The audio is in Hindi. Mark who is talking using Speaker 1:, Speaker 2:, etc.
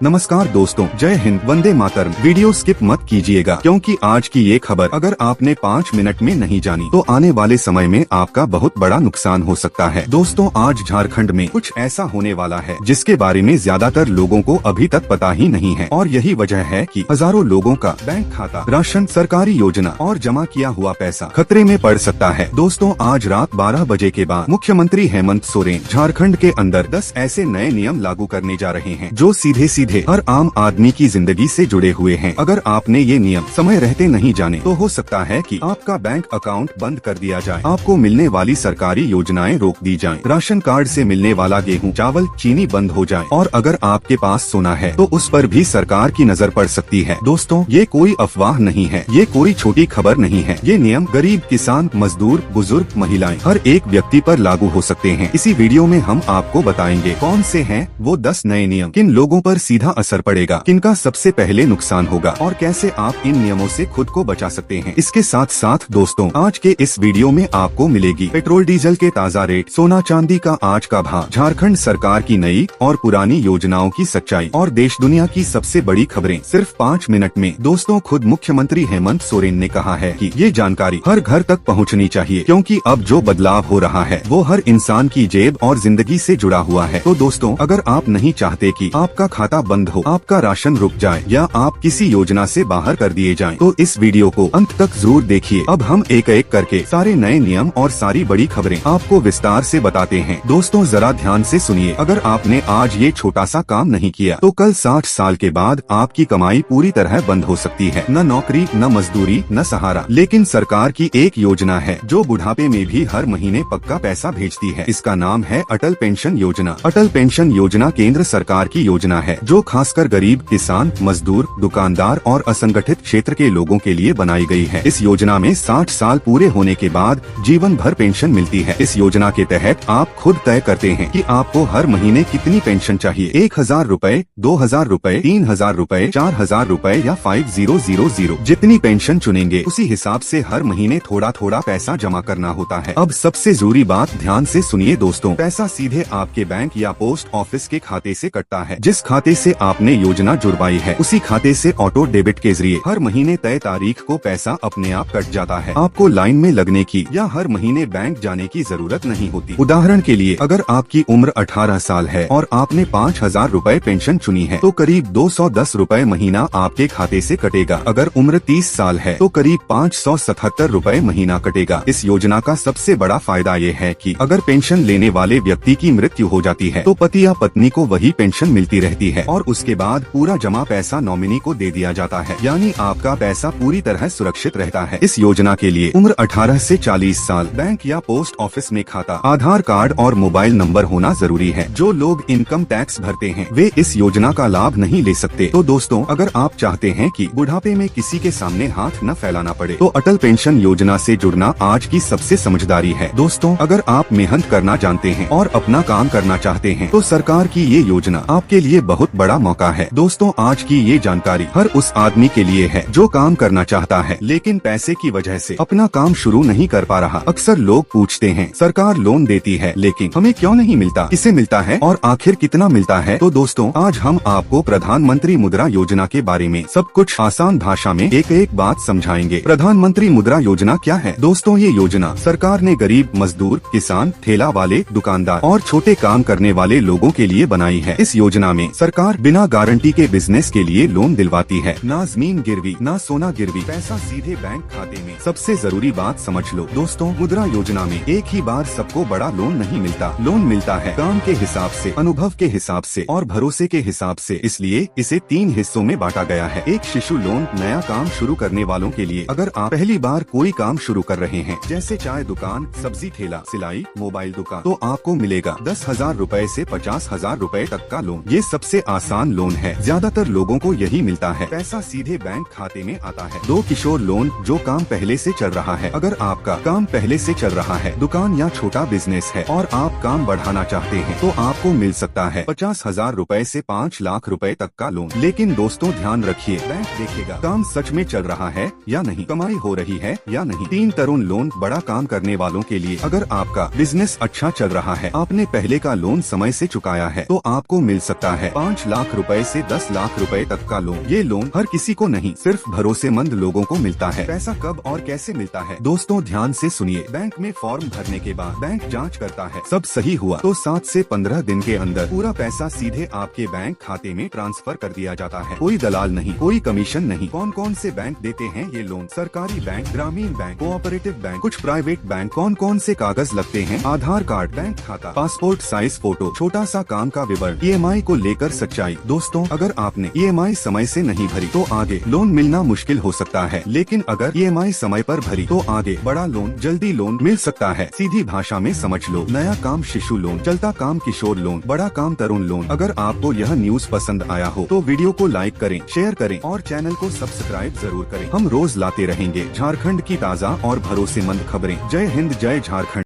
Speaker 1: नमस्कार दोस्तों, जय हिंद, वंदे मातरम। वीडियो स्किप मत कीजिएगा क्योंकि आज की ये खबर अगर आपने 5 मिनट में नहीं जानी तो आने वाले समय में आपका बहुत बड़ा नुकसान हो सकता है। दोस्तों, आज झारखंड में कुछ ऐसा होने वाला है जिसके बारे में ज्यादातर लोगों को अभी तक पता ही नहीं है और यही वजह है कि हजारों लोगों का बैंक खाता, राशन, सरकारी योजना और जमा किया हुआ पैसा खतरे में पड़ सकता है। दोस्तों, आज रात 12 बजे के बाद मुख्यमंत्री हेमंत सोरेन झारखंड के अंदर 10 ऐसे नए नियम लागू करने जा रहे हैं जो सीधे हर आम आदमी की जिंदगी से जुड़े हुए हैं। अगर आपने ये नियम समय रहते नहीं जाने तो हो सकता है कि आपका बैंक अकाउंट बंद कर दिया जाए, आपको मिलने वाली सरकारी योजनाएं रोक दी जाएं, राशन कार्ड से मिलने वाला गेहूं, चावल, चीनी बंद हो जाए और अगर आपके पास सोना है तो उस पर भी सरकार की नजर पड़ सकती है। दोस्तों, ये कोई अफवाह नहीं है, ये कोई छोटी खबर नहीं है। ये नियम गरीब, किसान, मजदूर, बुजुर्ग, महिलाएं, हर एक व्यक्ति पर लागू हो सकते हैं। इसी वीडियो में हम आपको बताएंगे कौन से हैं वो 10 नए नियम, किन लोगों पर सीधा असर पड़ेगा, किनका सबसे पहले नुकसान होगा और कैसे आप इन नियमों से खुद को बचा सकते हैं। इसके साथ साथ दोस्तों, आज के इस वीडियो में आपको मिलेगी पेट्रोल डीजल के ताजा रेट, सोना चांदी का आज का भाव, झारखंड सरकार की नई और पुरानी योजनाओं की सच्चाई और देश दुनिया की सबसे बड़ी खबरें सिर्फ 5 मिनट में। दोस्तों, खुद मुख्यमंत्री हेमंत सोरेन ने कहा है कि ये जानकारी हर घर तक पहुंचनी चाहिए क्योंकि अब जो बदलाव हो रहा है वो हर इंसान की जेब और जिंदगी से जुड़ा हुआ है। तो दोस्तों, अगर आप नहीं चाहते कि आपका खाता बंद हो, आपका राशन रुक जाए या आप किसी योजना से बाहर कर दिए जाएं, तो इस वीडियो को अंत तक जरूर देखिए। अब हम एक एक करके सारे नए नियम और सारी बड़ी खबरें आपको विस्तार से बताते हैं। दोस्तों, जरा ध्यान से सुनिए। अगर आपने आज ये छोटा सा काम नहीं किया तो कल 60 साल के बाद आपकी कमाई पूरी तरह बंद हो सकती है। न नौकरी, न मजदूरी, न सहारा। लेकिन सरकार की एक योजना है जो बुढ़ापे में भी हर महीने पक्का पैसा भेजती है। इसका नाम है अटल पेंशन योजना। अटल पेंशन योजना केंद्र सरकार की योजना है जो खासकर गरीब, किसान, मजदूर, दुकानदार और असंगठित क्षेत्र के लोगों के लिए बनाई गई है। इस योजना में 60 साल पूरे होने के बाद जीवन भर पेंशन मिलती है। इस योजना के तहत आप खुद तय करते हैं कि आपको हर महीने कितनी पेंशन चाहिए। 1000 रूपए, 2000 रूपए, 3000 रूपए, 4000 रूपए या 5000। जितनी पेंशन चुनेंगे उसी हिसाब से हर महीने थोड़ा थोड़ा पैसा जमा करना होता है। अब सबसे जरूरी बात ध्यान से सुनिए दोस्तों, पैसा सीधे आपके बैंक या पोस्ट ऑफिस के खाते से कटता है। जिस खाते से आपने योजना जुड़वाई है उसी खाते से ऑटो डेबिट के जरिए हर महीने तय तारीख को पैसा अपने आप कट जाता है। आपको लाइन में लगने की या हर महीने बैंक जाने की जरूरत नहीं होती। उदाहरण के लिए, अगर आपकी उम्र 18 साल है और आपने 5000 रूपए पेंशन चुनी है तो करीब 210 रूपए महीना आपके खाते से कटेगा। अगर उम्र 30 साल है तो करीब 577 रूपए महीना कटेगा। इस योजना का सबसे बड़ा फायदा ये है कि अगर पेंशन लेने वाले व्यक्ति की मृत्यु हो जाती है तो पति या पत्नी को वही पेंशन मिलती रहती है और उसके बाद पूरा जमा पैसा नॉमिनी को दे दिया जाता है, यानी आपका पैसा पूरी तरह सुरक्षित रहता है। इस योजना के लिए उम्र 18 से 40 साल, बैंक या पोस्ट ऑफिस में खाता, आधार कार्ड और मोबाइल नंबर होना जरूरी है। जो लोग इनकम टैक्स भरते हैं वे इस योजना का लाभ नहीं ले सकते। तो दोस्तों, अगर आप चाहते हैं कि बुढ़ापे में किसी के सामने हाथ न फैलाना पड़े तो अटल पेंशन योजना से जुड़ना आज की सबसे समझदारी है। दोस्तों, अगर आप मेहनत करना जानते हैं और अपना काम करना चाहते हैं तो सरकार की ये योजना आपके लिए बहुत बड़ा मौका है। दोस्तों, आज की ये जानकारी हर उस आदमी के लिए है जो काम करना चाहता है लेकिन पैसे की वजह से अपना काम शुरू नहीं कर पा रहा। अक्सर लोग पूछते हैं, सरकार लोन देती है लेकिन हमें क्यों नहीं मिलता, किसे मिलता है और आखिर कितना मिलता है। तो दोस्तों, आज हम आपको प्रधानमंत्री मुद्रा योजना के बारे में सब कुछ आसान भाषा में एक एक बात समझाएंगे। प्रधानमंत्री मुद्रा योजना क्या है? दोस्तों, ये योजना सरकार ने गरीब, मजदूर, किसान, ठेला वाले, दुकानदार और छोटे काम करने वाले लोगों के लिए बनाई है। इस योजना में सरकार बिना गारंटी के बिजनेस के लिए लोन दिलवाती है। ना जमीन गिरवी, ना सोना गिरवी, पैसा सीधे बैंक खाते में। सबसे जरूरी बात समझ लो दोस्तों, मुद्रा योजना में एक ही बार सबको बड़ा लोन नहीं मिलता। लोन मिलता है काम के हिसाब से, अनुभव के हिसाब से और भरोसे के हिसाब से। इसलिए इसे 3 हिस्सों में बांटा गया है। एक शिशु लोन, नया काम शुरू करने वालों के लिए। अगर आप पहली बार कोई काम शुरू कर रहे हैं जैसे चाय दुकान, सब्जी ठेला, सिलाई, मोबाइल दुकान, तो आपको मिलेगा 10,000 रूपए से 50,000 रूपए तक का लोन। ये सबसे आसान लोन है, ज्यादातर लोगों को यही मिलता है। पैसा सीधे बैंक खाते में आता है। 2 किशोर लोन, जो काम पहले से चल रहा है। अगर आपका काम पहले से चल रहा है, दुकान या छोटा बिजनेस है और आप काम बढ़ाना चाहते हैं तो आपको मिल सकता है 50,000 रूपए से 5 लाख रूपए तक का लोन। लेकिन दोस्तों, ध्यान रखिए, बैंक देखेगा काम सच में चल रहा है या नहीं, कमाई हो रही है या नहीं। 3 तरुण लोन, बड़ा काम करने वालों के लिए। अगर आपका बिजनेस अच्छा चल रहा है, आपने पहले का लोन समय से चुकाया है तो आपको मिल सकता है 5 लाख रुपए से 10 लाख रुपए तक का लोन। ये लोन हर किसी को नहीं, सिर्फ भरोसेमंद लोगों को मिलता है। पैसा कब और कैसे मिलता है, दोस्तों ध्यान से सुनिए। बैंक में फॉर्म भरने के बाद बैंक जांच करता है, सब सही हुआ तो 7 से 15 दिन के अंदर पूरा पैसा सीधे आपके बैंक खाते में ट्रांसफर कर दिया जाता है। कोई दलाल नहीं, कोई कमीशन नहीं। कौन कौन से बैंक देते हैं ये लोन? सरकारी बैंक, ग्रामीण बैंक, कोऑपरेटिव बैंक, कुछ प्राइवेट बैंक। कौन कौन से कागज लगते हैं? आधार कार्ड, बैंक खाता, पासपोर्ट साइज फोटो, छोटा सा काम का विवरण। EMI को लेकर सच्चाई। दोस्तों, अगर आपने EMI समय से नहीं भरी तो आगे लोन मिलना मुश्किल हो सकता है, लेकिन अगर EMI समय पर भरी तो आगे बड़ा लोन, जल्दी लोन मिल सकता है। सीधी भाषा में समझ लो, नया काम शिशु लोन, चलता काम किशोर लोन, बड़ा काम तरुण लोन। अगर आपको यह न्यूज पसंद आया हो तो वीडियो को लाइक करें, शेयर करें और चैनल को सब्सक्राइब जरूर करें। हम रोज लाते रहेंगे झारखंड की ताज़ा और भरोसेमंद खबरें। जय हिंद, जय झारखंड।